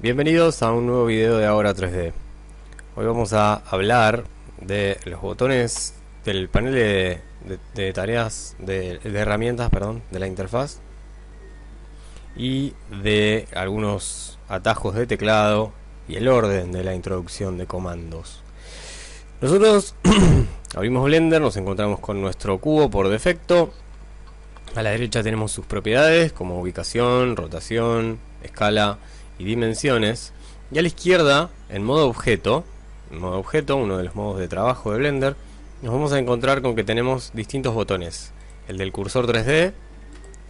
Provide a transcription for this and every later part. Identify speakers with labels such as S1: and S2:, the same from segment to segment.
S1: Bienvenidos a un nuevo video de Ahora 3D. Hoy vamos a hablar de los botones del panel de tareas de herramientas, perdón, de la interfaz, y de algunos atajos de teclado y el orden de la introducción de comandos. Nosotros abrimos Blender, nos encontramos con nuestro cubo por defecto. A la derecha tenemos sus propiedades como ubicación, rotación, escala y dimensiones, y a la izquierda, en modo objeto, uno de los modos de trabajo de Blender, nos vamos a encontrar con que tenemos distintos botones: el del cursor 3D,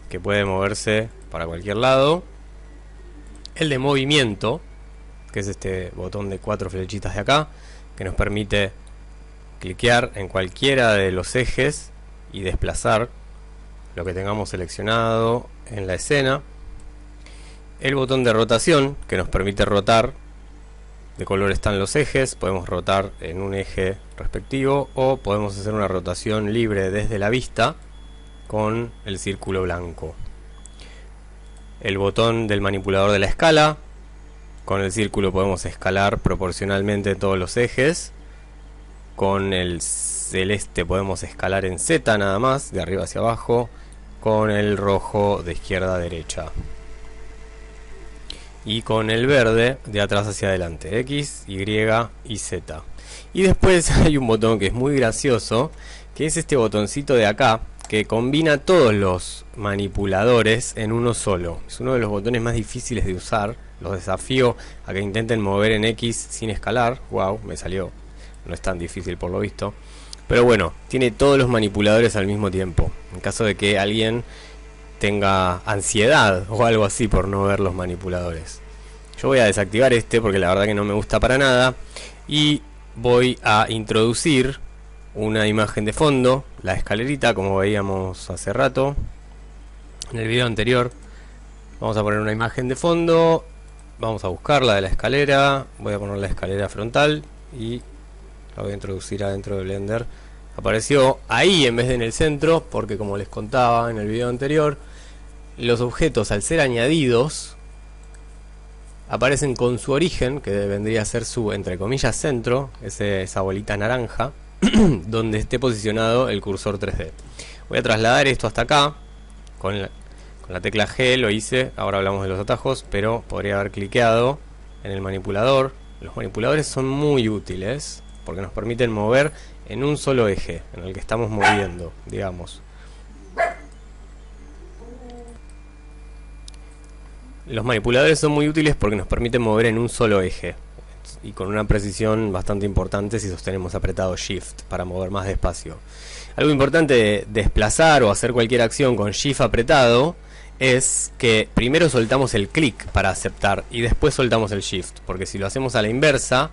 S1: que puede moverse para cualquier lado; el de movimiento, que es este botón de 4 flechitas de acá, que nos permite cliquear en cualquiera de los ejes y desplazar lo que tengamos seleccionado en la escena; el botón de rotación, que nos permite rotar de color están los ejes, podemos rotar en un eje respectivo o podemos hacer una rotación libre desde la vista con el círculo blanco; el botón del manipulador de la escala, con el círculo podemos escalar proporcionalmente todos los ejes; con el celeste podemos escalar en Z nada más, de arriba hacia abajo; con el rojo de izquierda a derecha; y con el verde de atrás hacia adelante, X, Y y Z. Y después hay un botón que es muy gracioso, que es este botoncito de acá, que combina todos los manipuladores en uno solo. Es uno de los botones más difíciles de usar. Los desafío a que intenten mover en X sin escalar. Wow, me salió. No es tan difícil por lo visto. Pero bueno, tiene todos los manipuladores al mismo tiempo, en caso de que alguien tenga ansiedad o algo así por no ver los manipuladores. Yo voy a desactivar este porque la verdad que no me gusta para nada, y voy a introducir una imagen de fondo, la escalerita, como veíamos hace rato en el video anterior. Vamos a poner una imagen de fondo, vamos a buscar la de la escalera, voy a poner la escalera frontal y la voy a introducir adentro de Blender. Apareció ahí en vez de en el centro porque, como les contaba en el video anterior, los objetos, al ser añadidos, aparecen con su origen, que vendría a ser su, entre comillas, centro, esa bolita naranja donde esté posicionado el cursor 3D. Voy a trasladar esto hasta acá con la tecla G, lo hice. Ahora hablamos de los atajos, pero podría haber cliqueado en el manipulador. Los manipuladores son muy útiles porque nos permiten mover en un solo eje en el que estamos moviendo, digamos. Los manipuladores son muy útiles porque nos permiten mover en un solo eje y con una precisión bastante importante si sostenemos apretado Shift para mover más despacio. Algo importante de desplazar o hacer cualquier acción con Shift apretado es que primero soltamos el clic para aceptar y después soltamos el Shift, porque si lo hacemos a la inversa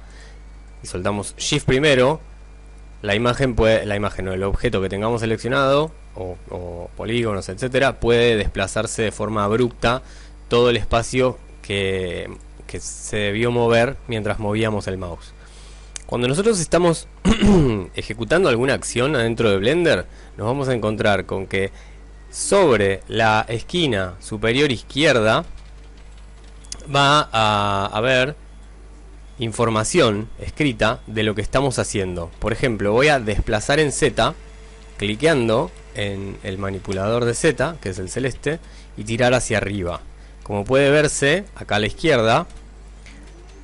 S1: y soltamos Shift primero, la imagen o el objeto que tengamos seleccionado o polígonos, etcétera, puede desplazarse de forma abrupta todo el espacio que se debió mover mientras movíamos el mouse. Cuando nosotros estamos ejecutando alguna acción adentro de Blender, nos vamos a encontrar con que sobre la esquina superior izquierda va a haber información escrita de lo que estamos haciendo. Por ejemplo, voy a desplazar en Z cliqueando en el manipulador de Z, que es el celeste, y tirar hacia arriba. Como puede verse acá a la izquierda,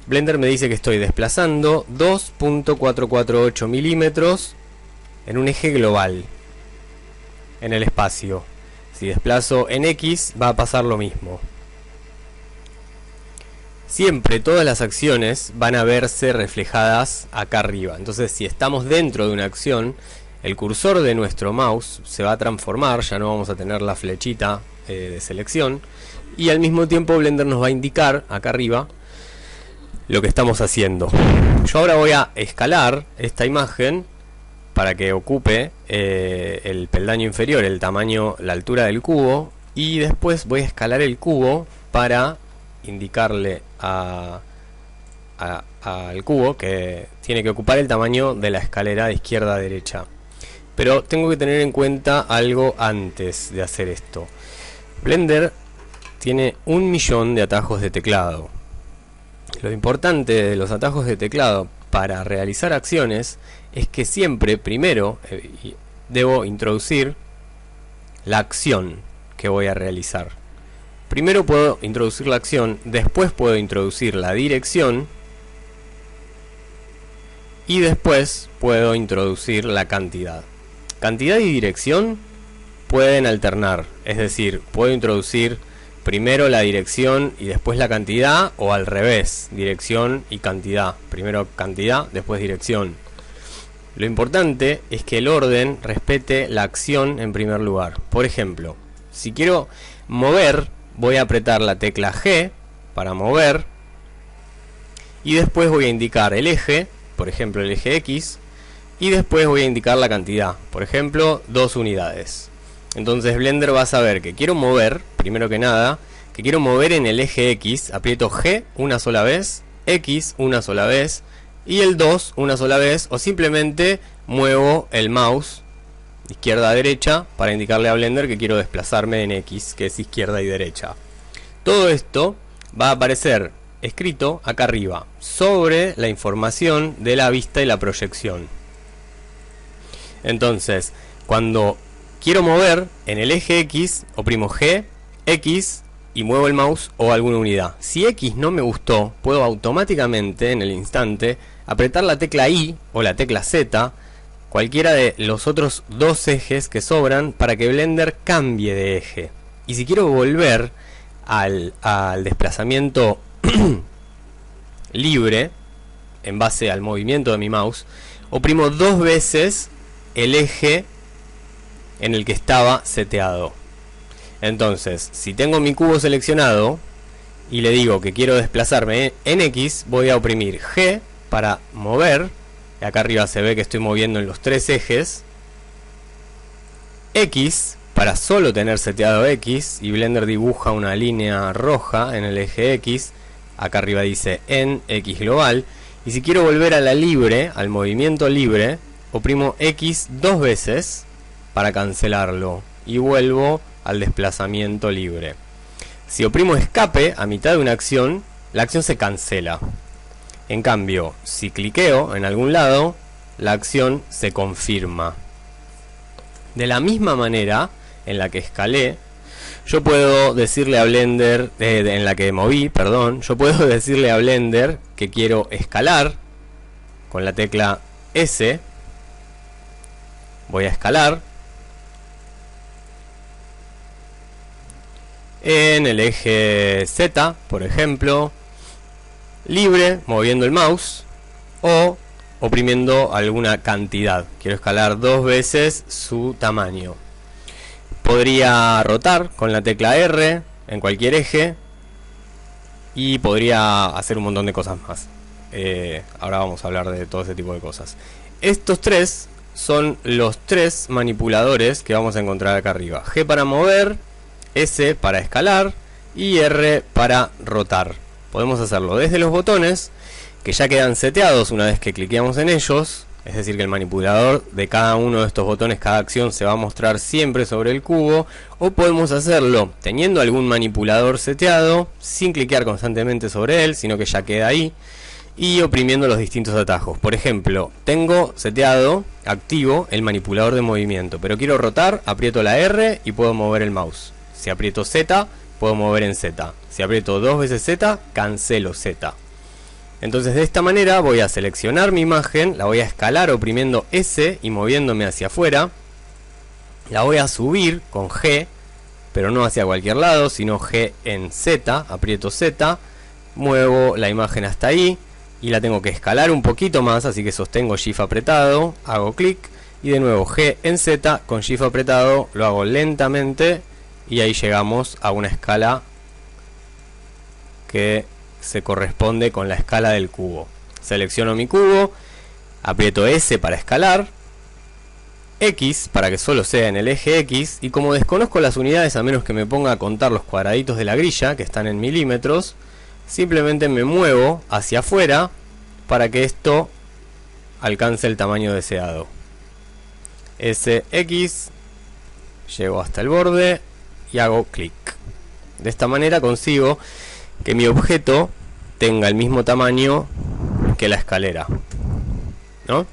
S1: Blender me dice que estoy desplazando 2.448 milímetros en un eje global en el espacio. Si desplazo en X va a pasar lo mismo. Siempre todas las acciones van a verse reflejadas acá arriba. Entonces, si estamos dentro de una acción, el cursor de nuestro mouse se va a transformar, ya no vamos a tener la flechita de selección, y al mismo tiempo Blender nos va a indicar acá arriba lo que estamos haciendo. Yo ahora voy a escalar esta imagen para que ocupe el peldaño inferior, el tamaño, la altura del cubo, y después voy a escalar el cubo para indicarle al cubo que tiene que ocupar el tamaño de la escalera de izquierda a derecha. Pero tengo que tener en cuenta algo antes de hacer esto. Blender tiene 1.000.000 de atajos de teclado. Lo importante de los atajos de teclado para realizar acciones es que siempre primero debo introducir la acción que voy a realizar. Primero puedo introducir la acción, después puedo introducir la dirección y después puedo introducir la cantidad. Cantidad y dirección pueden alternar, es decir, puedo introducir primero la dirección y después la cantidad, o al revés, dirección y cantidad. Primero cantidad, después dirección. Lo importante es que el orden respete la acción en primer lugar. Por ejemplo, si quiero mover, voy a apretar la tecla G para mover y después voy a indicar el eje, por ejemplo el eje X, y después voy a indicar la cantidad, por ejemplo 2 unidades. Entonces Blender va a saber que quiero mover, primero que nada, que quiero mover en el eje X, aprieto G una sola vez, X una sola vez y el 2 una sola vez, o simplemente muevo el mouse izquierda a derecha para indicarle a Blender que quiero desplazarme en X, que es izquierda y derecha. Todo esto va a aparecer escrito acá arriba, sobre la información de la vista y la proyección. Entonces, cuando quiero mover en el eje X, oprimo G, X y muevo el mouse o alguna unidad. Si X no me gustó, puedo automáticamente en el instante apretar la tecla I o la tecla Z, cualquiera de los otros dos ejes que sobran, para que Blender cambie de eje. Y si quiero volver al desplazamiento libre, en base al movimiento de mi mouse, oprimo 2 veces el eje en el que estaba seteado. Entonces, si tengo mi cubo seleccionado y le digo que quiero desplazarme en X, voy a oprimir G para mover. Acá arriba se ve que estoy moviendo en los 3 ejes. X para solo tener seteado X, y Blender dibuja una línea roja en el eje X. Acá arriba dice en X global. Y si quiero volver a la libre, al movimiento libre, oprimo X 2 veces para cancelarlo y vuelvo al desplazamiento libre. Si oprimo escape a mitad de una acción, la acción se cancela. En cambio, si cliqueo en algún lado, la acción se confirma. De la misma manera en la que escalé, yo puedo decirle a Blender, en la que moví, perdón, yo puedo decirle a Blender que quiero escalar con la tecla S. Voy a escalar en el eje Z, por ejemplo, libre, moviendo el mouse o oprimiendo alguna cantidad. Quiero escalar 2 veces su tamaño. Podría rotar con la tecla R en cualquier eje y podría hacer un montón de cosas más. Ahora vamos a hablar de todo ese tipo de cosas. Estos 3 son los 3 manipuladores que vamos a encontrar acá arriba. G para mover, S para escalar y R para rotar. Podemos hacerlo desde los botones, que ya quedan seteados una vez que cliqueamos en ellos. Es decir, que el manipulador de cada uno de estos botones, cada acción, se va a mostrar siempre sobre el cubo. O podemos hacerlo teniendo algún manipulador seteado, sin cliquear constantemente sobre él, sino que ya queda ahí, y oprimiendo los distintos atajos. Por ejemplo, tengo seteado, activo, el manipulador de movimiento, pero quiero rotar, aprieto la R y puedo mover el mouse. Si aprieto Z, puedo mover en Z. Si aprieto 2 veces Z, cancelo Z. Entonces de esta manera voy a seleccionar mi imagen, la voy a escalar oprimiendo S y moviéndome hacia afuera. La voy a subir con G, pero no hacia cualquier lado, sino G en Z, aprieto Z, muevo la imagen hasta ahí y la tengo que escalar un poquito más, así que sostengo Shift apretado, hago clic y de nuevo G en Z con Shift apretado, lo hago lentamente y ahí llegamos a una escala que se corresponde con la escala del cubo. Selecciono mi cubo, aprieto S para escalar, X para que solo sea en el eje X, y como desconozco las unidades, a menos que me ponga a contar los cuadraditos de la grilla que están en milímetros, simplemente me muevo hacia afuera para que esto alcance el tamaño deseado. SX, llego hasta el borde y hago clic. De esta manera consigo que mi objeto tenga el mismo tamaño que la escalera, ¿no?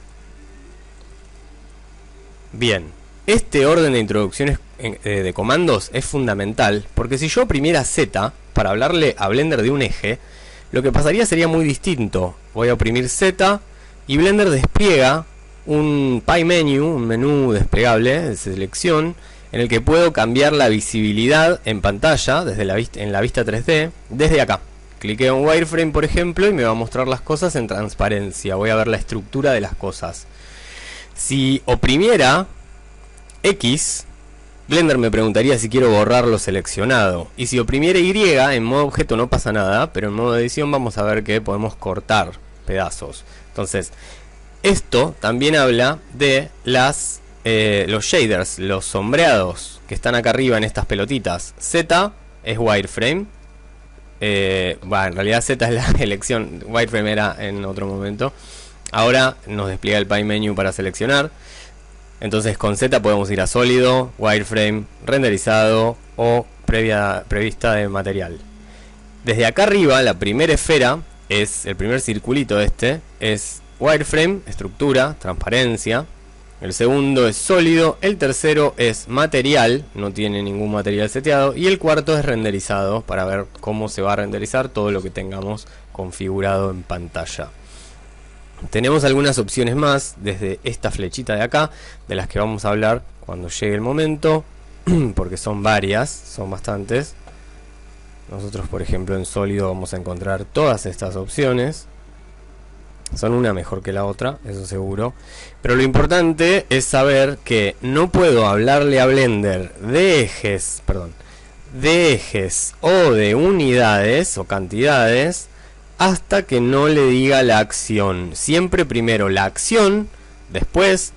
S1: Bien, este orden de introducciones de comandos es fundamental, porque si yo oprimiera Z para hablarle a Blender de un eje, lo que pasaría sería muy distinto. Voy a oprimir Z y Blender despliega un pie menu, un menú desplegable de selección, en el que puedo cambiar la visibilidad en pantalla desde en la vista 3D desde acá. Cliqueo en wireframe, por ejemplo, y me va a mostrar las cosas en transparencia. Voy a ver la estructura de las cosas. Si oprimiera X, Blender me preguntaría si quiero borrar lo seleccionado. Y si oprimiera Y, en modo objeto no pasa nada, pero en modo edición vamos a ver que podemos cortar pedazos. Entonces, esto también habla de los shaders, los sombreados que están acá arriba en estas pelotitas. Z es wireframe. En realidad Z es la elección. Wireframe era en otro momento. Ahora nos despliega el pie menu para seleccionar. Entonces con Z podemos ir a sólido, wireframe, renderizado o prevista de material. Desde acá arriba, la primera esfera, es el primer circulito es wireframe, estructura, transparencia. El segundo es sólido, el tercero es material, no tiene ningún material seteado, y el cuarto es renderizado, para ver cómo se va a renderizar todo lo que tengamos configurado en pantalla. Tenemos algunas opciones más desde esta flechita de acá, de las que vamos a hablar cuando llegue el momento, porque son varias, son bastantes. Nosotros, por ejemplo, en sólido vamos a encontrar todas estas opciones. Son una mejor que la otra, eso seguro. Pero lo importante es saber que no puedo hablarle a Blender de ejes, o de unidades o cantidades hasta que no le diga la acción. Siempre primero la acción, después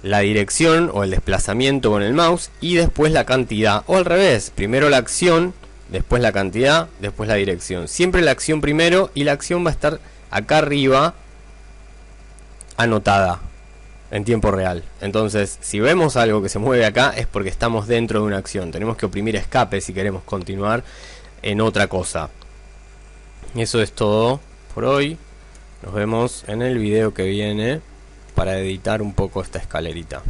S1: la dirección o el desplazamiento con el mouse y después la cantidad. O al revés, primero la acción, después la cantidad, después la dirección. Siempre la acción primero, y la acción va a estar acá arriba anotada en tiempo real. Entonces, si vemos algo que se mueve acá es porque estamos dentro de una acción. Tenemos que oprimir escape si queremos continuar en otra cosa. Eso es todo por hoy. Nos vemos en el video que viene para editar un poco esta escalerita.